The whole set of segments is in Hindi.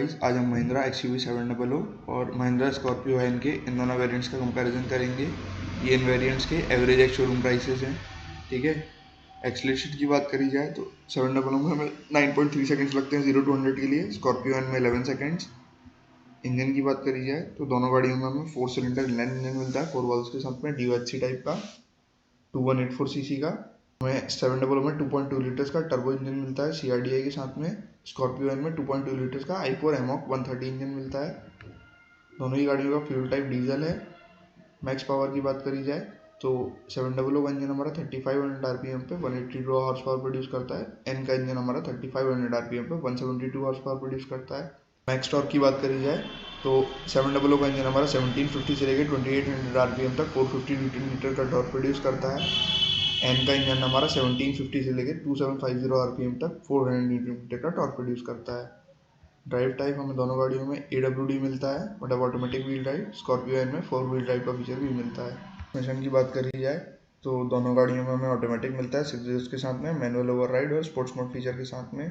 गाइस, आज हम महिंद्रा XUV700 और महिंद्रा स्कॉर्पियो एन के इन दोनों वेरिएंट्स का कंपैरिजन करेंगे। ये इन वेरिएंट्स के एवरेज एक्स शोरूम प्राइसेस हैं। ठीक है, एक्सीलरेशन की बात करी जाए तो 700 में हमें 9.3 सेकंड्स लगते हैं 0 to 100 के लिए, स्कॉर्पियो एन में 11 सेकंड्स। इंजन की बात करी जाए तो दोनों गाड़ियों में हमें 4 सिलेंडर इनलाइन इंजन मिलता है 4 वॉल्व्स के साथ में, DOHC टाइप का 2184 सीसी का। हमें 700 में 2.2 लीटर्स का टर्बो इंजन मिलता है CRDI के साथ में। स्कॉर्पियो एन में 2.2 लीटर्स का i4 एमॉक 130 इंजन मिलता है। दोनों ही गाड़ियों का फ्यूल टाइप डीजल है। मैक्स पावर की बात करी जाए तो 700 का इंजन हमारा 3500 आरपीएम पे 182 हॉर्स पावर प्रोड्यूस करता है। एन का इंजन हमारा 3500 आरपीएम पे 172 हॉर्स पावर प्रोड्यूस करता है। मैक्स टॉर्क की बात करी जाए तो 700 का इंजन हमारा 1750 से लेकर 2800 आरपीएम तक 450 न्यूटन मीटर का टॉर्क प्रोड्यूस करता है। एन का इंजन हमारा 1750 से लेकर 2750 आरपीएम तक 400 न्यूटन मीटर का टॉर्क प्रोड्यूस करता है। ड्राइव टाइप हमें दोनों गाड़ियों में AWD मिलता है, मतलब automatic wheel drive. Scorpio N में 4 व्हील ड्राइव का फीचर भी मिलता है। ट्रांसमिशन की बात करी जाए तो दोनों गाड़ियों में हमें ऑटोमेटिक मिलता है 6 गियर्स के साथ में, मैनुअल ओवरराइड और स्पोर्ट्स मोड फीचर के साथ में।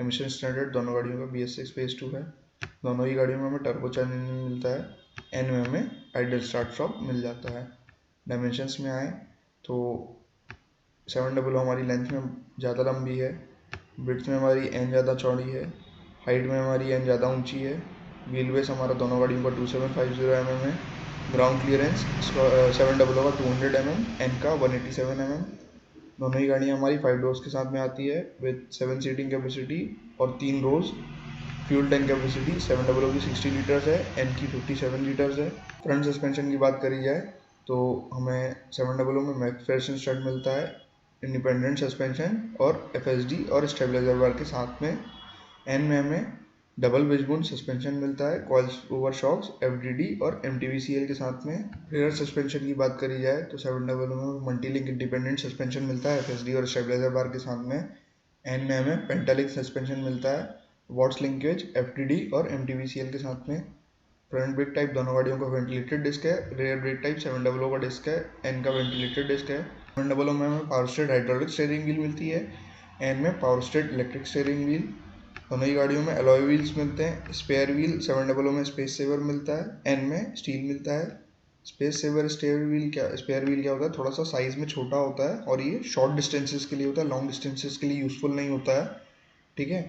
एमिशन स्टैंडर्ड दोनों गाड़ियों का BS6 फेज 2 है। दोनों ही गाड़ियों में हमें टर्बो चार्ज इंजन मिलता है। एन में हमें आइडल स्टार्ट स्टॉप मिल जाता है। डायमेंशंस में आए तो 700 हमारी लेंथ में ज़्यादा लंबी है, विड्थ में हमारी एन ज़्यादा चौड़ी है, हाइट में हमारी एन ज़्यादा ऊंची है। व्हील बेस हमारा दोनों गाड़ियों का 2750 mm है। ग्राउंड क्लियरेंस 700 का 200 mm, एन का 187 mm। दोनों ही गाड़ियाँ हमारी 5 डोर्स के साथ में आती है विद 7 सीटिंग कैपेसिटी और 3 रोज। फ्यूल टैंक कैपेसिटी 700 की 60 लीटर्स है, एन की 57 लीटर्स है। फ्रंट सस्पेंशन की बात करी जाए तो हमें 700 में मैकफेरसन स्टड मिलता है, इंडिपेंडेंट सस्पेंशन और FSD और स्टेबलाइजर बार के साथ में। एन में हमें डबल विजबोन सस्पेंशन मिलता है, कॉइल्स ओवर शॉक्स, FDD और MTVCL के साथ में। रियर सस्पेंशन की बात करी जाए तो 700 में मल्टीलिंक इंडिपेंडेंट सस्पेंशन मिलता है FSD और स्टेबलाइजर बार के साथ में। एन में हमें पेंटालिक सस्पेंशन मिलता है, वॉट्स लिंकेज, FTD और MTVCL के साथ में। फ्रंट ब्रेक टाइप दोनों गाड़ियों का वेंटिलेटेड डिस्क है। रेयर ब्रेक टाइप 700 का डिस्क है, एन का वेंटिलेटेड डिस्क है। 700 में हमें power state hydraulic steering wheel मिलती है, एन में power state electric steering wheel. दोनों ही गाड़ियों में अलॉय व्हील्स मिलते हैं। स्पेयर व्हील 700 में स्पेस सेवर मिलता है, एन में स्टील मिलता है। स्पेस सेवर स्पेयर व्हील क्या होता है, थोड़ा सा साइज में छोटा होता है और ये शॉर्ट डिस्टेंसेस के लिए होता है, लॉन्ग डिस्टेंसेस के लिए यूजफुल नहीं होता है। ठीक है,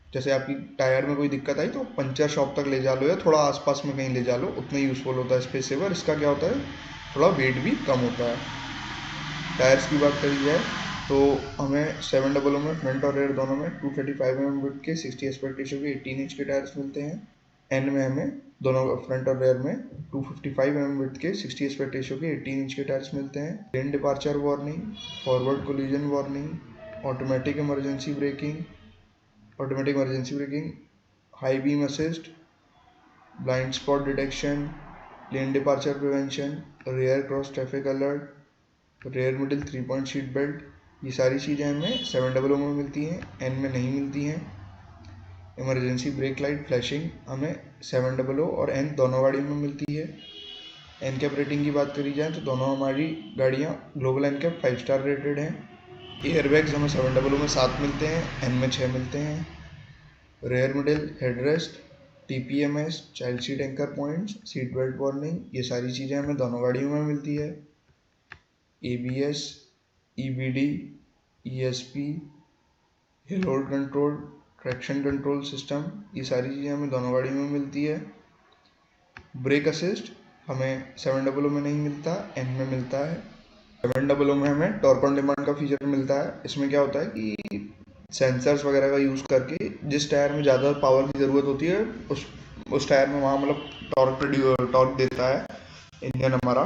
जैसे आपकी टायर में कोई दिक्कत आई तो पंचर शॉप तक ले जा लो या थोड़ा आसपास में कहीं ले जा लो, उतना यूज़फुल होता है स्पेस सेवर। इसका क्या होता है, थोड़ा वेट भी कम होता है। टायर्स की बात करी जाए तो हमें 700 में फ्रंट और रेयर दोनों में 235 mm विड्थ के 60 एस्पेक्ट रेशियो के 18 इंच के टायर्स मिलते हैं। एन में हमें दोनों फ्रंट और रेयर में 255 mm विड्थ के 60 एस्पेक्ट रेशियो के 18 इंच के टायर्स मिलते हैं। Lane departure warning, forward collision warning, automatic emergency braking, high beam assist, blind spot detection, lane departure prevention, rear cross traffic alert, rear middle 3 point seat belt, ये सारी चीज़ें हमें 700 में मिलती हैं, एन में नहीं मिलती हैं। इमरजेंसी ब्रेक लाइट फ्लैशिंग हमें 700 और एन दोनों गाड़ियों में मिलती है। एन कैप रेटिंग की बात करी जाए तो दोनों हमारी गाड़ियाँ global NCAP 5 star rated हैं। एयरबैग्स हमें 700 में 7 मिलते हैं, एन में 6 मिलते हैं। Rear middle headrest, TPMS, child seat anchor points, seat belt warning, ये सारी चीज़ें हमें दोनों गाड़ियों में मिलती है। ABS, EBD, ESP, hill hold control, traction control system, ये सारी चीज़ें हमें दोनों गाड़ियों में मिलती है। ब्रेक असिस्ट हमें 700 में नहीं मिलता, एन में मिलता है। 700 में हमें टॉर्क ऑन डिमांड का फीचर मिलता है। इसमें क्या होता है कि सेंसर्स वगैरह का यूज़ करके जिस टायर में ज़्यादा पावर की ज़रूरत होती है उस टायर में वहाँ मतलब टॉर्क देता है इंजन हमारा।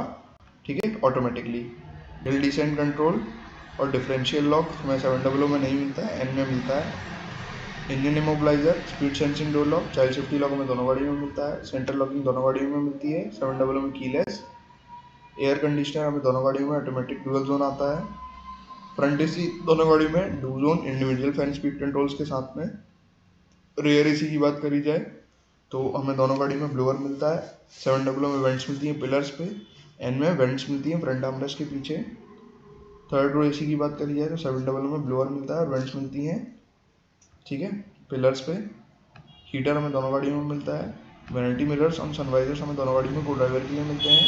ठीक है, ऑटोमेटिकली। हिल डिसेंट कंट्रोल और डिफरेंशियल लॉक हमें 700 में नहीं मिलता है, एन में मिलता है। Engine immobiliser, speed sensing door lock, child safety lock हमें दोनों गाड़ियों में मिलता है। सेंटर लॉकिंग दोनों गाड़ियों में मिलती है। 700 में कीलेस। एयर कंडीशनर हमें दोनों गाड़ियों में ऑटोमेटिक डुअल जोन आता है। फ्रंट AC दोनों गाड़ियों में do zone individual fan speed controls के साथ में। रेयर AC की बात करी जाए तो हमें दोनों गाड़ी में ब्लोअर मिलता है। 700 में वेंट्स मिलती हैं पिलर्स पे, एन में वेंट्स मिलती हैं फ्रंट आर्मरेस्ट के पीछे। थर्ड रो AC की बात करी जाए तो 700 में ब्लोअर मिलता है और वेंट्स मिलती हैं, ठीक है, पिलर्स पे। हीटर हमें दोनों गाड़ियों में मिलता है। वैनिटी मिरर्स और सनवाइजर्स हमें दोनों गाड़ियों में को ड्राइवर के लिए मिलते हैं।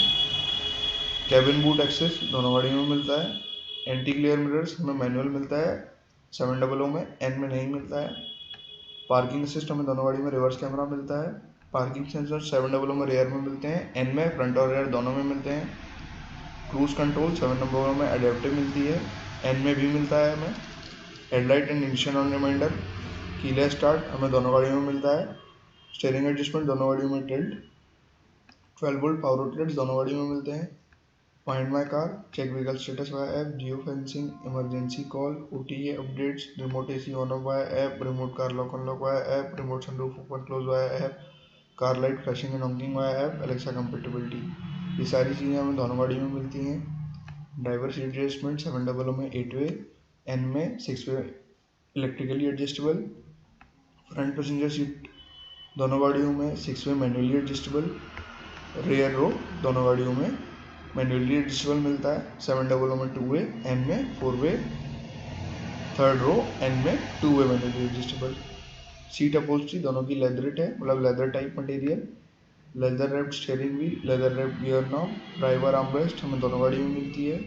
कैबिन बूट एक्सेस दोनों गाड़ियों में मिलता है। एंटी ग्लेयर मिरर्स हमें मैनुअल मिलता है 700 में, एन में नहीं मिलता है। पार्किंग असिस्ट हमें दोनों गाड़ियों में रिवर्स कैमरा मिलता है। पार्किंग सेंसर 700 में रेयर में मिलते हैं, एन में फ्रंट और रेयर दोनों में मिलते हैं। क्रूज कंट्रोल 700 में एडेप्टिव मिलती है, एन में भी मिलता है हमें। Headlight and initial on reminder, keyless start हमें दोनों गाड़ियों में मिलता है। स्टीयरिंग एडजस्टमेंट दोनों गाड़ियों में टिल्ट। 12 वोल्ट पावर आउटलेट्स दोनों गाड़ियों में मिलते हैं। Find my car, check vehicle status via app, geofencing, emergency call, OTA updates, remote AC on off via app, remote car lock unlock via app, remote sunroof open close via app, car light flashing and honking via app, Alexa compatibility. ये सारी चीज़ें हमें दोनों गाड़ियों में मिलती हैं। ड्राइवर सीट एडजस्टमेंट 700 में 8 वे, एन में 6 way electrically adjustable. Front passenger seat दोनों गाड़ियों में 6 way manually adjustable. Rear row दोनों गाड़ियों में मैनुअली एडजस्टेबल मिलता है 700 में 2 वे, एन में 4 वे। थर्ड रो एन में 2 वे मैनुअली एडजस्टेबल। सीट अपहोल्स्ट्री दोनों की लेदरेट है, मतलब leather type material. Leather wrapped steering wheel, leather wrapped gear knob. Driver armrest हमें दोनों गाड़ियों में मिलती है।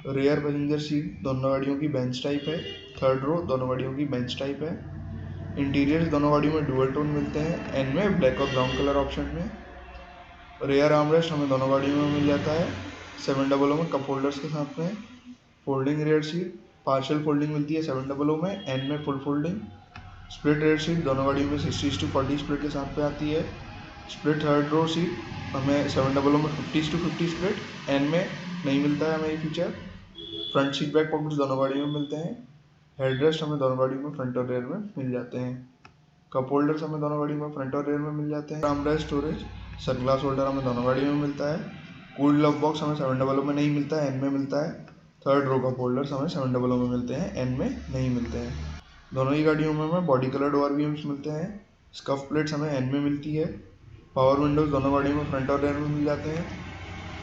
रेयर पैसेंजर सीट दोनों गाड़ियों की बेंच टाइप है। थर्ड रो दोनों गाड़ियों की बेंच टाइप है। इंटीरियर्स दोनों गाड़ियों में डुअल टोन मिलते हैं, एन में ब्लैक और ब्राउन कलर ऑप्शन में। रेयर आर्मरेस्ट हमें दोनों गाड़ियों में मिल जाता है 700 में कप होल्डर्स के साथ में। Folding rare seat partial folding मिलती है 700 में, एन में full folding. Split rare seat दोनों गाड़ियों में 60:40 स्प्लिट के साथ में आती है। स्प्लिट थर्ड रो सीट हमें 700 में 50:50 स्प्लिट, एन में नहीं मिलता है हमें ये feature. Front seat back pockets दोनों गाड़ियों में मिलते हैं। हेडरेस्ट हमें दोनों गाड़ियों में फ्रंट और रेयर में मिल जाते हैं। कप होल्डर्स हमें दोनों गाड़ियों में फ्रंट और रेयर में मिल जाते हैं। आर्मरेस्ट स्टोरेज सनग्लास होल्डर हमें दोनों गाड़ियों में मिलता है। कूल ग्लव बॉक्स हमें 700 में नहीं मिलता है, एन में मिलता है। थर्ड रो कप होल्डर्स हमें 700 में मिलते हैं, एन में नहीं मिलते हैं। दोनों ही गाड़ियों में हमें बॉडी कलर्ड ORVMs मिलते हैं। स्कफ प्लेट्स हमें एन में मिलती है। पावर विंडोज दोनों गाड़ियों में फ्रंट और रेयर में मिल जाते हैं।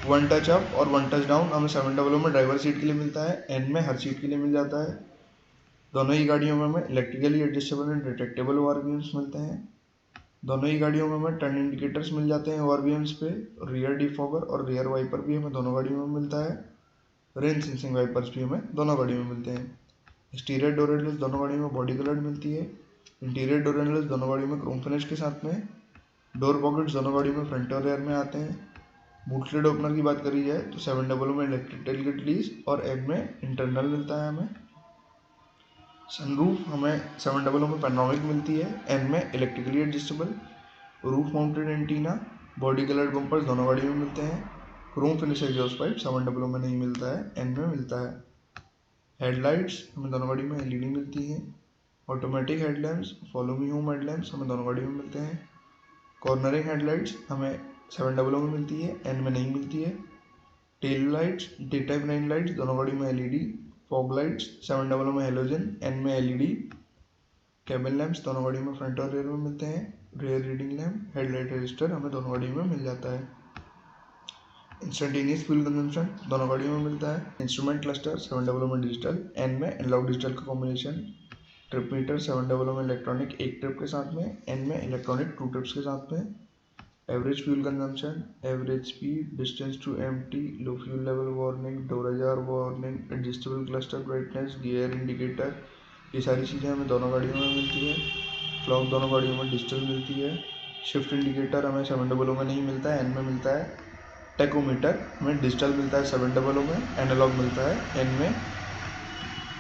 1 टच अप और 1 टच डाउन हमें 700 में ड्राइवर सीट के लिए मिलता है, एन में हर सीट के लिए मिल जाता है। दोनों ही गाड़ियों में हमें electrically adjustable and detectable ORVMs मिलते हैं। दोनों ही गाड़ियों में हमें टर्न इंडिकेटर्स मिल जाते हैं ORVMs पे। रियर डिफॉगर और रियर वाइपर भी हमें दोनों गाड़ियों में मिलता है। रेन सेंसिंग वाइपर्स भी हमें दोनों गाड़ियों में मिलते हैं। एक्सटीरियर डोर हैंडल्स दोनों गाड़ियों में बॉडी कलर्ड मिलती है। इंटीरियर डोर हैंडल्स दोनों गाड़ियों में क्रोम फिनिश के साथ में। डोर पॉकेट्स दोनों गाड़ियों में फ्रंट और रेयर में आते हैं। बूट लिड ओपनर की बात करी जाए तो 700 में इलेक्ट्रिक टेलगेट रिलीज और एन में इंटरनल मिलता है हमें। सनरूफ हमें 700 में पैनोरामिक मिलती है, एन में electrically adjustable. Roof mounted antenna body coloured bumpers दोनों गाड़ियों में मिलते हैं। क्रोम फिनिश एग्जॉस्ट पाइप 700 में नहीं मिलता है, एन में मिलता है। हेडलाइट्स हमें दोनों गाड़ियों में LED मिलती है। Automatic headlamps follow me home headlamps हमें दोनों गाड़ियों में मिलते हैं। कॉर्नरिंग हेडलाइट्स हमें 700 में मिलती है, एन में नहीं मिलती है। Tail lights daytime line lights दोनों गाड़ियों में LED। फॉग लाइट्स 700 में हेलोजन, एन में LED। केबिन लैंप्स दोनों गाड़ियों में फ्रंट और रेयर में मिलते हैं। Rear reading lamp headlight register हमें दोनों गाड़ियों में मिल जाता है। इंस्टेंटेनियस फ्यूल कंजम्पशन दोनों गाड़ियों में मिलता है। इंस्ट्रूमेंट क्लस्टर 700 में डिजिटल, एन में एनालॉग डिजिटल का कॉम्बिनेशन। ट्रिप मीटर 700 में इलेक्ट्रॉनिक 1 ट्रिप के साथ में, एन में इलेक्ट्रॉनिक 2 ट्रिप्स के साथ में। Average fuel consumption, average speed, distance to empty, low fuel level warning, door ajar warning, adjustable cluster brightness, gear indicator, ये सारी चीज़ें हमें दोनों गाड़ियों में मिलती है। क्लॉक दोनों गाड़ियों में डिजिटल मिलती है। शिफ्ट इंडिकेटर हमें 700 में नहीं मिलता है, एन में मिलता है। टेकोमीटर हमें डिजिटल मिलता है 700 में, एनालॉग मिलता है एन में।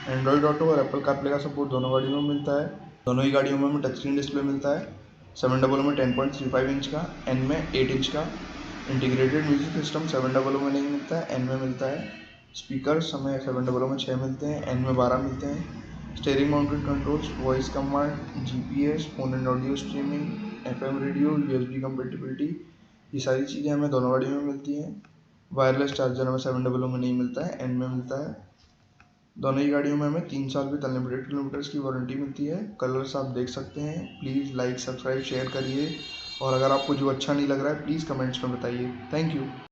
एंड्रॉइड ऑटो और एप्पल कारप्ले का सपोर्ट दोनों गाड़ियों में मिलता है। दोनों ही गाड़ियों में हमें टच स्क्रीन डिस्प्ले मिलता है 700 में 10.35 इंच का, एन में 8 इंच का। इंटीग्रेटेड म्यूजिक सिस्टम 700 में नहीं मिलता है, एन में मिलता है। स्पीकर्स हमें 700 में 6 मिलते हैं, एन में 12 मिलते हैं। Steering mounted controls, voice command, GPS, phone and audio streaming, FM radio, USB compatibility, ये सारी चीज़ें हमें दोनों गाड़ियों में मिलती हैं। वायरलेस चार्जर हमें 700 में नहीं मिलता है, एन में मिलता है। दोनों ही गाड़ियों में हमें 3 साल विद अनलिमिटेड किलोमीटर्स की वारंटी मिलती है। कलर्स आप देख सकते हैं। प्लीज़ लाइक सब्सक्राइब शेयर करिए, और अगर आपको जो अच्छा नहीं लग रहा है प्लीज़ कमेंट्स में बताइए। Thank you.